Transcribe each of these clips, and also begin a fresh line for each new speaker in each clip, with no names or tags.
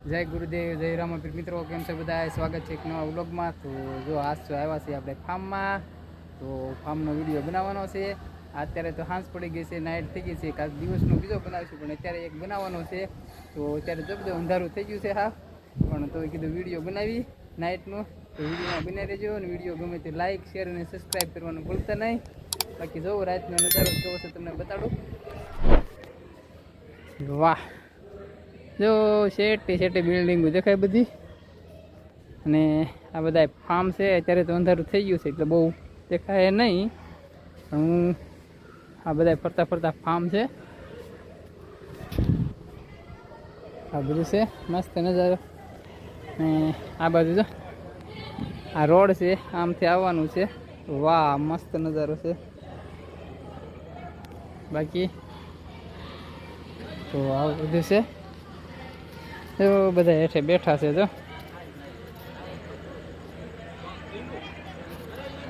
જય ગુરુદેવ, જય રામાપીર. મિત્રો કેમ છે બધા? સ્વાગત છે એક નવા વ્લોગમાં. તો જો આજ તો આવ્યા છીએ આપણે ફાર્મમાં. તો ફાર્મનો વિડીયો બનાવવાનો છે. અત્યારે તો સાંજ પડી ગઈ છે, નાઇટ થઈ ગઈ છે. કાલ દિવસનો બીજો બનાવીશું, પણ અત્યારે એક બનાવવાનો છે. તો અત્યારે જબરદસ્ત અંધારું થઈ ગયું છે હા, પણ તો કીધું વિડીયો બનાવી નાઇટનું. તો વિડીયોમાં બનાવી રહેજો, અને વિડીયો ગમે તે લાઇક, શેર અને સબસ્ક્રાઈબ કરવાનું ભૂલતા નહીં. બાકી જો રાતનો નજારો કેવો છે તમને બતાડું. વાહ, જો શેટી બિલ્ડિંગો દેખાય બધી. અને આ બધા ફાર્મ છે. અત્યારે તો અંધારું થઈ ગયું છે એટલે બહુ દેખાય નહીં, પણ આ બધા ફરતા ફાર્મ છે. આ બધું છે મસ્ત નજારો. અને આ બાજુ જો આ રોડ છે, આમથી આવવાનું છે. વાહ, મસ્ત નજારો છે. બાકી તો આવું બધું છે. તો બધા હેઠે બેઠા છે. જો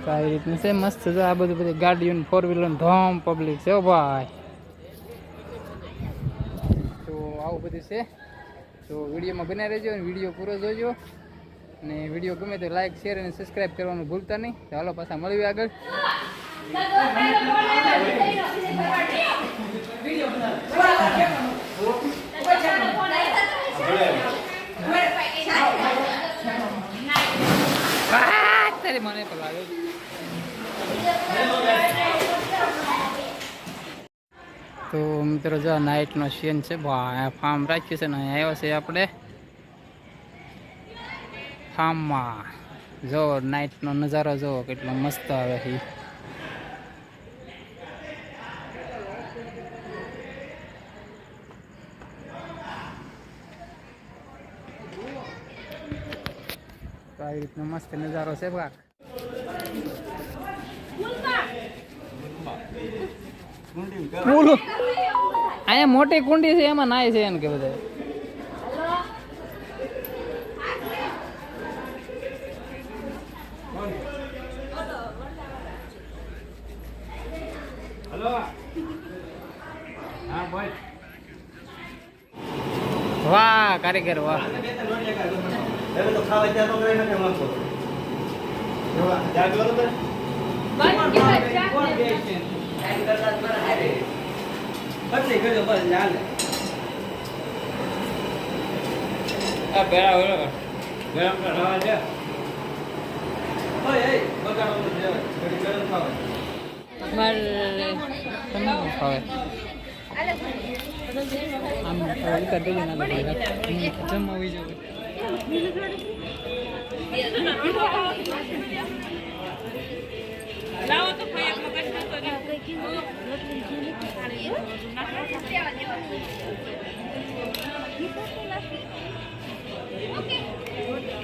આવી રીતનું છે મસ્ત. જો આ બધું બધી ગાડીઓ, 4 વ્હીલર ધોમ પબ્લિક છે ભાઈ. તો આવું બધું છે. તો વિડીયોમાં બનાવી રહેજો, અને વિડીયો પૂરો જોજો. અને વિડીયો ગમે તો લાઈક, શેર અને સબસ્ક્રાઈબ કરવાનું ભૂલતા નહીં. તો હાલો પાછા મળીએ આગળ. મને પણ લાગે તો મિત્રો જો નાઇટનો સીન છે. ફાર્મ રાખ્યું છે ને અહીંયા આવ્યો છે આપણે ફાર્મમાં. જો નાઇટનો નજારો જો કેટલો મસ્ત આવે છે. તો આવી રીતનો મસ્ત નજારો છે ભાગ. અહીંયા મોટી કુંડી છે, એમાં નાય છે એમ કે બધા. વાહ કારીગર વાહ.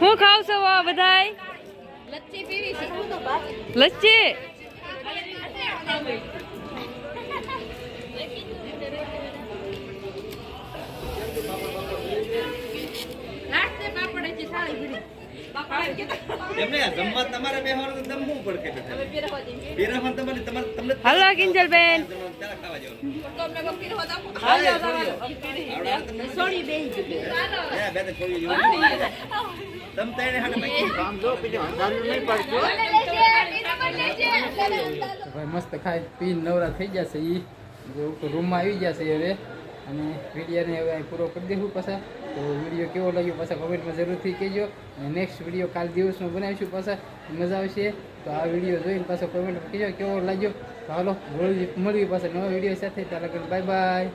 હું ખાવ છો બધાય? લચ્છી પીવી છે. લચ્છી હાલો કિંજલ બેન. મસ્ત ખાઈ પી નવરા થઈ જશે. ઈ રૂમમાં આવી જશે હવે. અને વિડીયોને હવે પૂરો કરી દઈશું પાછા. તો વિડીયો કેવો લાગ્યો પાછા કમેન્ટમાં જરૂરથી કહેજો. અને નેક્સ્ટ વિડીયો કાલ દિવસનો બનાવીશું પાછા, મજા આવશે. તો આ વિડીયો જોઈને પાછો કમેન્ટમાં કહેજો કેવો લાગ્યો. તો હાલો મળીએ પાછા નવા વિડીયો સાથે. ત્યાં લગન બાય બાય.